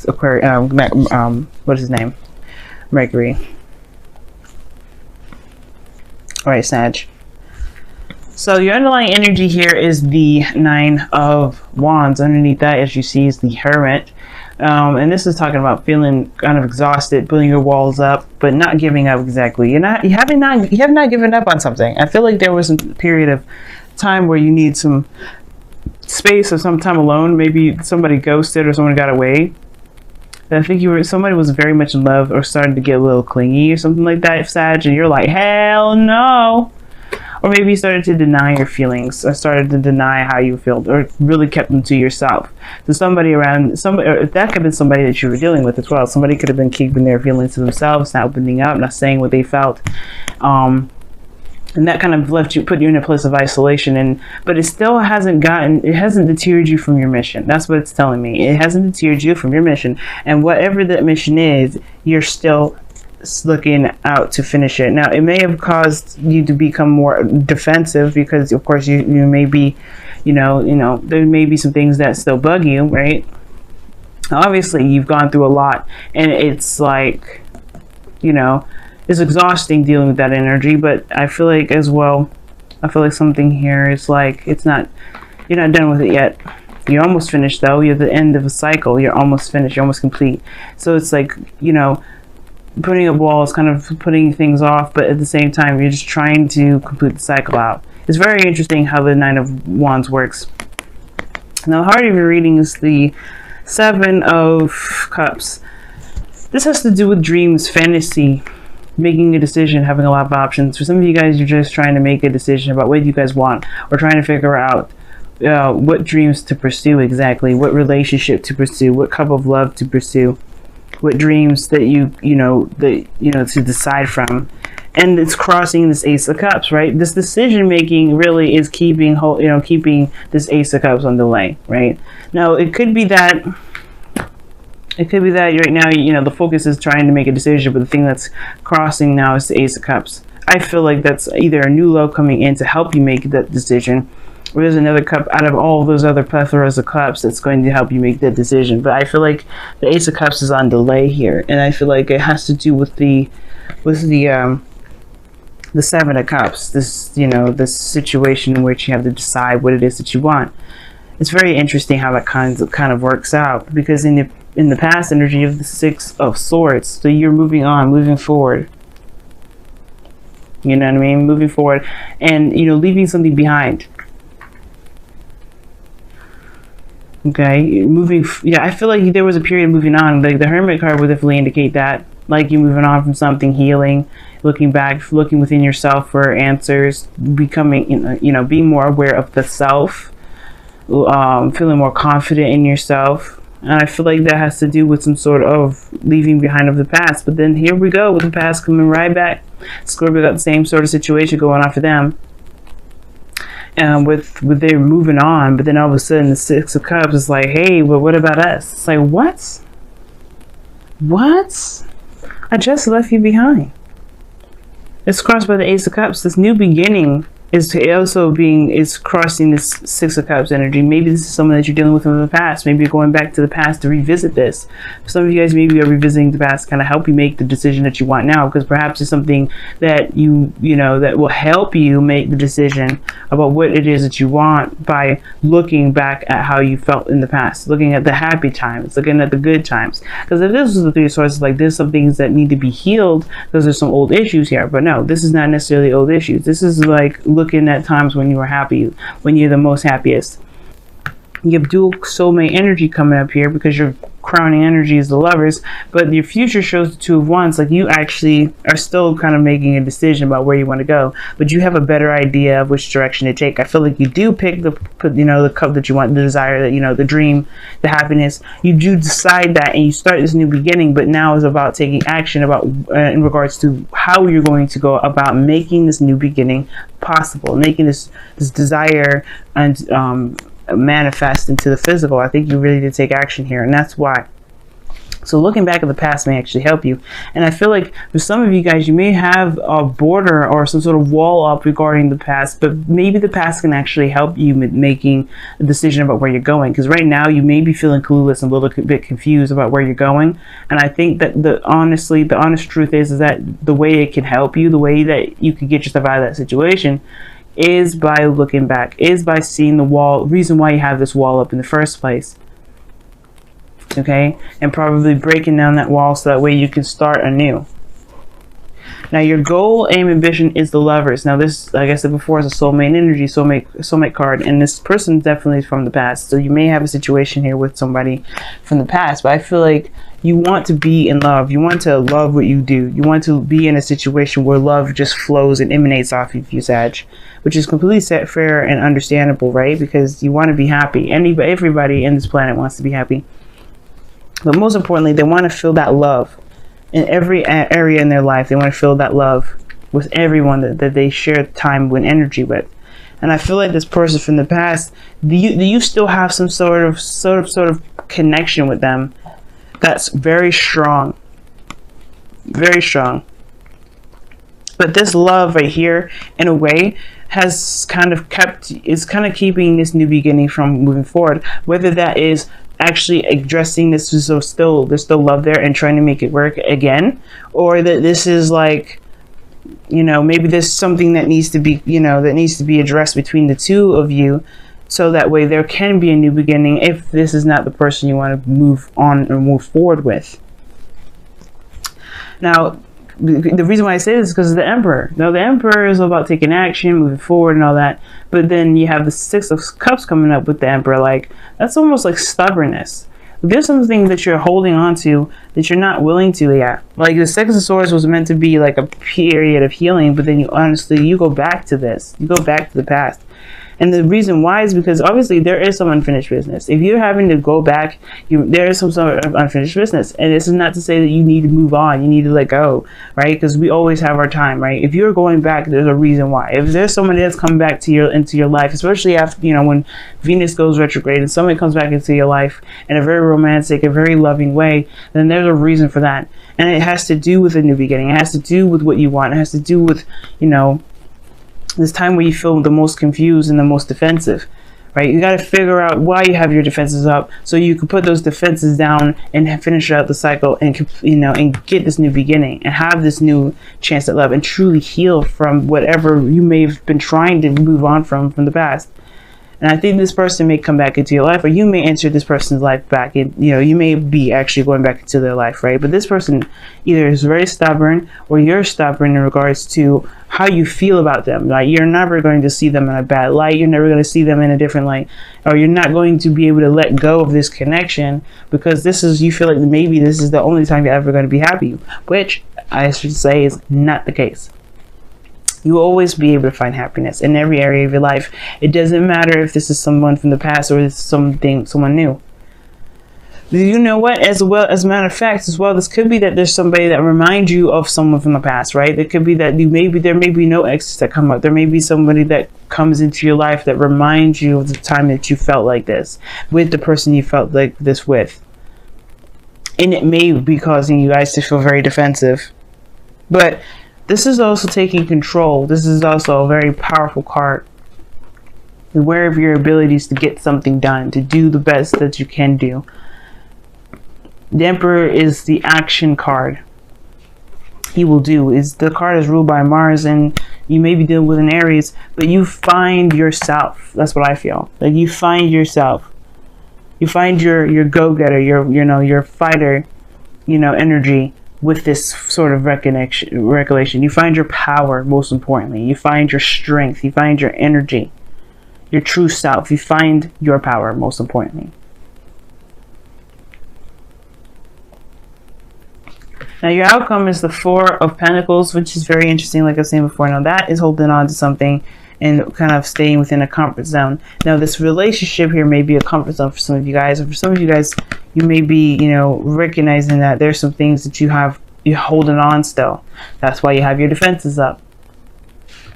Aquarius, what is his name? Mercury. All right, Sag. So your underlying energy here is the Nine of Wands. Underneath that, as you see, is the Hermit. And this is talking about feeling kind of exhausted, putting your walls up, but not giving up exactly. You have not given up on something. I feel like there was a period of time where you need some space or some time alone. Maybe somebody ghosted or someone got away. I think somebody was very much in love or started to get a little clingy or something like that, Sag, and you're like, hell no. Or maybe you started to deny your feelings, or started to deny how you feel, or really kept them to yourself. So somebody around, or that could have been somebody that you were dealing with as well. Somebody could have been keeping their feelings to themselves, not opening up, not saying what they felt. And that kind of put you in a place of isolation. But it still hasn't deterred you from your mission. That's what it's telling me. It hasn't deterred you from your mission. And whatever that mission is, you're still looking out to finish it. Now, it may have caused you to become more defensive because, of course, you may be, there may be some things that still bug you, right? Obviously, you've gone through a lot, and it's like, it's exhausting dealing with that energy. But I feel like as well, something here is like, you're not done with it yet. You're almost finished though. You're at the end of a cycle. You're almost finished. You're almost complete. So it's like, putting up walls, kind of putting things off, but at the same time, you're just trying to complete the cycle out. It's very interesting how the Nine of Wands works. Now, the heart of your reading is the Seven of Cups. This has to do with dreams, fantasy, making a decision, having a lot of options. For some of you guys, you're just trying to make a decision about what you guys want, or trying to figure out what dreams to pursue exactly, what relationship to pursue, what cup of love to pursue, what dreams that to decide from. And it's crossing this Ace of Cups, right? This decision making really is keeping this Ace of Cups on delay, right? Now, it could be that right now, the focus is trying to make a decision, but the thing that's crossing now is the Ace of Cups. I feel like that's either a new love coming in to help you make that decision, or there's another cup out of all of those other plethoras of cups that's going to help you make that decision. But I feel like the Ace of Cups is on delay here, and I feel like it has to do with the Seven of Cups. This situation in which you have to decide what it is that you want. It's very interesting how that kind of works out, because in the past energy of the Six of Swords, so you're moving on, moving forward. You know what I mean? Moving forward, and leaving something behind. Okay, I feel like there was a period of moving on. Like the Hermit card would definitely indicate that, like you're moving on from something, healing, looking back, looking within yourself for answers, becoming, being more aware of the self, feeling more confident in yourself. And I feel like that has to do with some sort of leaving behind of the past. But then here we go with the past coming right back. Scorpio got the same sort of situation going on for them. With they're moving on, but then all of a sudden the Six of Cups is like, hey, well, what about us? It's like, what? I just left you behind. It's crossed by the Ace of Cups. This new beginning is crossing this Six of Cups energy. Maybe this is someone that you're dealing with in the past. Maybe you're going back to the past to revisit this. Some of you guys maybe are revisiting the past to kind of help you make the decision that you want now, because perhaps it's something that that will help you make the decision about what it is that you want by looking back at how you felt in the past, looking at the happy times, looking at the good times. Because if this was the Three of Swords, like there's some things that need to be healed because there's some old issues here. But no, this is not necessarily old issues. This is like looking at times when you were happy, when you're the most happiest. You have dual soulmate energy coming up here because your crowning energy is the Lovers, but your future shows the Two of Wands. Like you actually are still kind of making a decision about where you want to go, but you have a better idea of which direction to take. I feel like you do pick the cup that you want, the desire, that the dream, the happiness. You do decide that, and you start this new beginning. But now is about taking action about in regards to how you're going to go about making this new beginning possible, making this desire and manifest into the physical. I think you really did take action here, and that's why. So looking back at the past may actually help you. And I feel like for some of you guys, you may have a border or some sort of wall up regarding the past, but maybe the past can actually help you with making a decision about where you're going. Because right now you may be feeling clueless and a little bit confused about where you're going. And I think that the honest truth is that the way it can help you, the way that you can get yourself out of that situation, is by looking back, is by seeing the wall, reason why you have this wall up in the first place. Okay, and probably breaking down that wall so that way you can start anew. Now your goal, aim, and vision is the Lovers. Now this, like I said before, is a soulmate energy, soulmate card, and this person definitely is from the past. So you may have a situation here with somebody from the past, but I feel like you want to be in love. You want to love what you do. You want to be in a situation where love just flows and emanates off of you, Sag, which is completely fair and understandable, right? Because you want to be happy. Everybody in this planet wants to be happy. But most importantly, they want to feel that love in every area in their life. They want to feel that love with everyone that they share time and energy with. And I feel like this person from the past, do you still have some sort of connection with them that's very strong, very strong. But this love right here, in a way, is kind of keeping this new beginning from moving forward. Whether that is actually addressing this, so there's still love there and trying to make it work again, or that this is like, you know, maybe there's something that needs to be, you know, that needs to be addressed between the two of you, so that way there can be a new beginning if this is not the person you want to move on or move forward with. Now, the reason why I say this is because of the Emperor. Now, the Emperor is about taking action, moving forward and all that. But then you have the Six of Cups coming up with the Emperor. Like, that's almost like stubbornness. There's something that you're holding on to that you're not willing to yet. Like, the Six of Swords was meant to be like a period of healing, but then you go back to this. You go back to the past. And the reason why is because obviously there is some unfinished business. If you're having to go back, there is some sort of unfinished business. And this is not to say that you need to move on. You need to let go, right? Because we always have our time, right? If you're going back, there's a reason why. If there's somebody that's coming back to into your life, especially after, you know, when Venus goes retrograde and somebody comes back into your life in a very romantic, a very loving way, then there's a reason for that. And it has to do with a new beginning. It has to do with what you want. It has to do with, you know, this time where you feel the most confused and the most defensive, right? You got to figure out why you have your defenses up so you can put those defenses down and finish out the cycle and, you know, and get this new beginning and have this new chance at love and truly heal from whatever you may have been trying to move on from the past. And I think this person may come back into your life, or you may enter this person's life back in, you know, you may be actually going back into their life, right? But this person either is very stubborn or you're stubborn in regards to how you feel about them. Like, you're never going to see them in a bad light. You're never going to see them in a different light, or you're not going to be able to let go of this connection because you feel like maybe this is the only time you're ever going to be happy, which I should say is not the case. You will always be able to find happiness in every area of your life. It doesn't matter if this is someone from the past or it's someone new. You know what? As a matter of fact, as well, this could be that there's somebody that reminds you of someone from the past, right? It could be that there may be no exes that come up. There may be somebody that comes into your life that reminds you of the time that you felt like this with the person you felt like this with. And it may be causing you guys to feel very defensive. But this is also taking control. This is also a very powerful card. Aware of your abilities to get something done, to do the best that you can do. The Emperor is the action card. He will do. The card is ruled by Mars, and you may be dealing with an Aries, but you find yourself. That's what I feel. Like, you find yourself. You find your go-getter, your fighter, energy. With this sort of recollection, you find your power, most importantly. You find your strength. You find your energy, your true self. You find your power, most importantly. Now, your outcome is the Four of Pentacles, which is very interesting, like I was saying before. Now, that is holding on to something and kind of staying within a comfort zone. Now, this relationship here may be a comfort zone for some of you guys, or for some of you guys, you may be, recognizing that there's some things that you're holding on still. That's why you have your defenses up.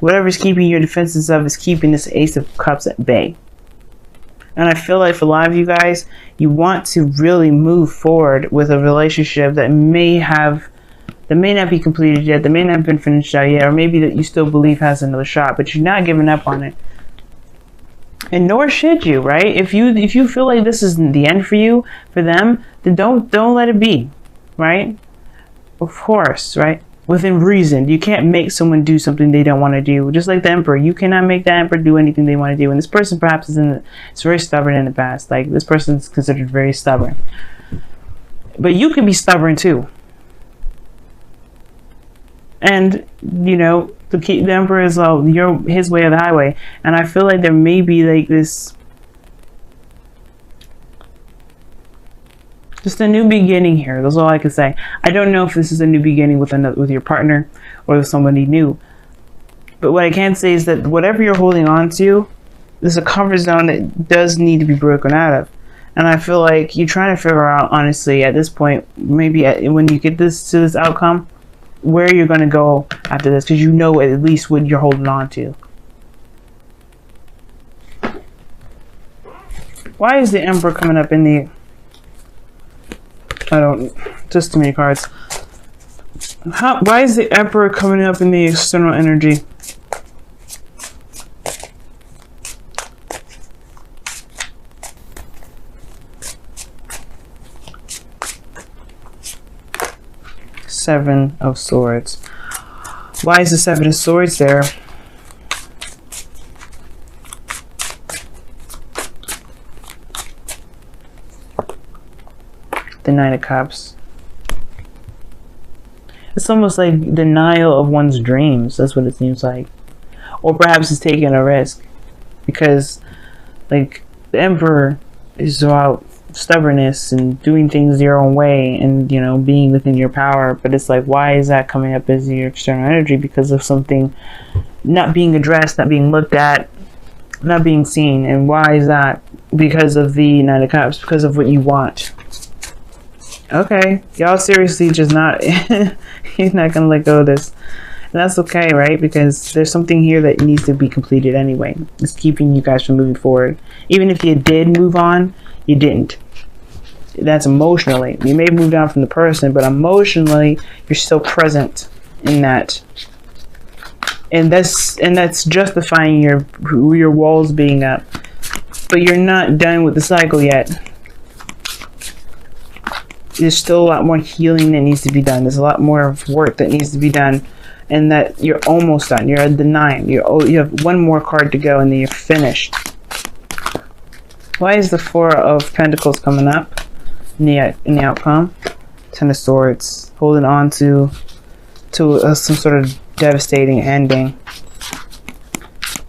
Whatever's keeping your defenses up is keeping this Ace of Cups at bay. And I feel like for a lot of you guys, you want to really move forward with a relationship that may not be completed yet, that may not have been finished out yet, or maybe that you still believe has another shot, but you're not giving up on it. And nor should you, right? If you feel like this isn't the end for you, for them, then don't let it be, right? Of course, right? Within reason. You can't make someone do something they don't want to do. Just like the Emperor, you cannot make the Emperor do anything they want to do. And this person perhaps it's very stubborn in the past. Like, this person is considered very stubborn. But you can be stubborn too. And, you know, the Emperor is his way or the highway. And I feel like there may be like this, just a new beginning here. That's all I can say. I don't know if this is a new beginning with your partner or with somebody new. But what I can say is that whatever you're holding on to, there's a comfort zone that does need to be broken out of. And I feel like you're trying to figure out, honestly, at this point, maybe when you get to this outcome, where you're going to go after this, because you know at least what you're holding on to. Why is the Emperor coming up in the... just too many cards. Why is the Emperor coming up in the external energy? Seven of Swords. Why is the Seven of Swords there? The Nine of Cups. It's almost like denial of one's dreams. That's what it seems like. Or perhaps it's taking a risk. Because, like, the Emperor is about stubbornness and doing things your own way and, you know, being within your power. But it's like, why is that coming up as your external energy? Because of something not being addressed, not being looked at, not being seen. And why is that? Because of the Nine of Cups. Because of what you want. Okay, y'all seriously just not you're not gonna let go of this. And that's okay, right? Because there's something here that needs to be completed anyway. It's keeping you guys from moving forward. Even if you did move on, you didn't. That's emotionally. You may have moved on from the person, but emotionally you're still present in that. And that's justifying your walls being up. But you're not done with the cycle yet. There's still a lot more healing that needs to be done. There's a lot more work that needs to be done, and that you're almost done. You're at the 9. You have one more card to go, and then you're finished. Why is the Four of Pentacles coming up in the outcome? Ten of Swords, holding on to some sort of devastating ending.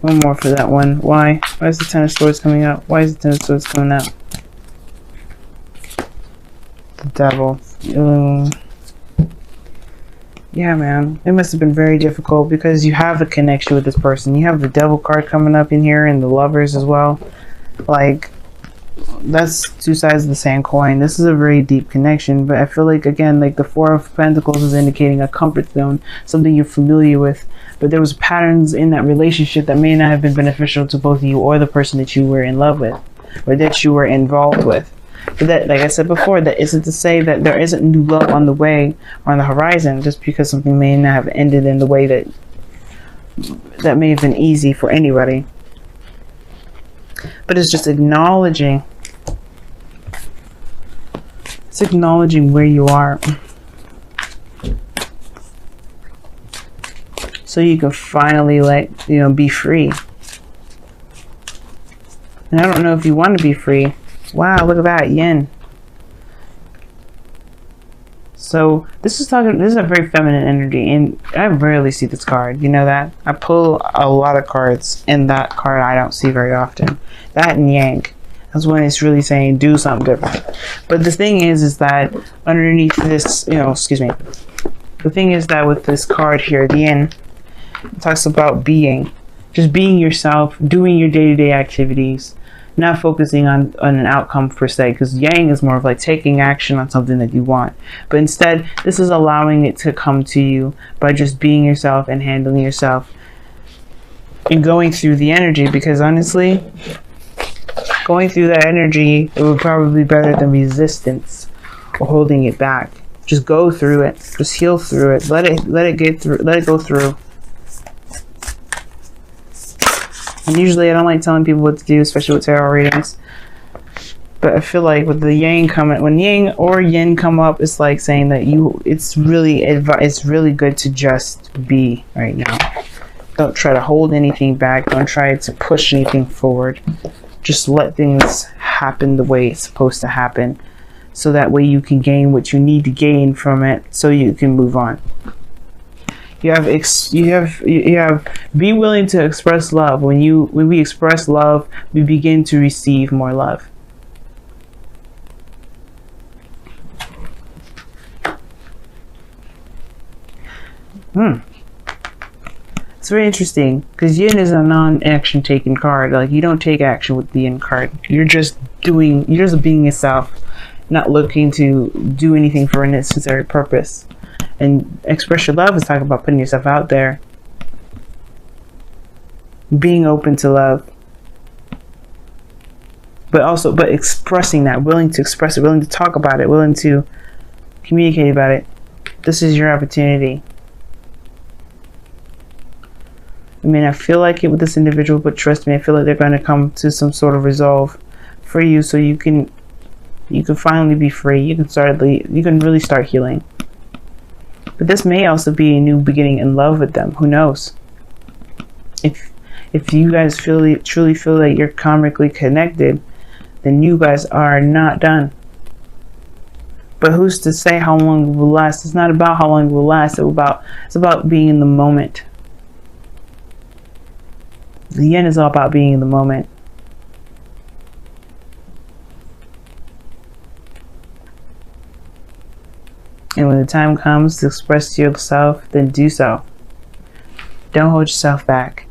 One more for that one. Why? Why is the Ten of Swords coming up? Why is the Ten of Swords coming up? The Devil. Yeah, man. It must have been very difficult because you have the connection with this person. You have the Devil card coming up in here and the Lovers as well. Like, that's two sides of the same coin. This is a very deep connection, but I feel like, again, like the Four of Pentacles is indicating a comfort zone, something you're familiar with, but there was patterns in that relationship that may not have been beneficial to both of you or the person that you were in love with or that you were involved with. But that, like I said before, that isn't to say that there isn't new love on the way or on the horizon, just because something may not have ended in the way that may have been easy for anybody. But it's just acknowledging. It's acknowledging where you are, so you can finally, like, you know, be free. And I don't know if you want to be free. Wow, look at that, yin. So this is a very feminine energy, and I rarely see this card. You know that? I pull a lot of cards, and that card I don't see very often. That and yang. That's when it's really saying do something different. But the thing is that underneath this, you know, excuse me. The thing is that with this card here, the yin, it talks about being. Just being yourself, doing your day-to-day activities. Not focusing on an outcome per se, because yang is more of like taking action on something that you want. But instead, this is allowing it to come to you by just being yourself and handling yourself and going through the energy. Because honestly, going through that energy, it would probably be better than resistance or holding it back. Just go through it. Just heal through it. Let it get through. Let it go through. And usually I don't like telling people what to do, especially with tarot readings. But I feel like with the yang coming, when yang or yin come up, it's like saying that it's really good to just be right now. Don't try to hold anything back. Don't try to push anything forward. Just let things happen the way it's supposed to happen. So that way you can gain what you need to gain from it, so you can move on. You have be willing to express love. When we express love, we begin to receive more love. It's very interesting because yin is a non-action taking card. Like, you don't take action with the yin card. You're just being yourself, not looking to do anything for a necessary purpose. And express your love is talking about putting yourself out there, being open to love, but expressing that, willing to express it, willing to talk about it, willing to communicate about it. This is your opportunity. I mean, I feel like it with this individual, but trust me, I feel like they're going to come to some sort of resolve for you, so you can finally be free. You can really start healing. But this may also be a new beginning in love with them. Who knows? If you guys truly feel that you're karmically connected, then you guys are not done. But who's to say how long it will last? It's not about how long it will last. It's about being in the moment. The yin is all about being in the moment. And when the time comes to express yourself, then do so. Don't hold yourself back.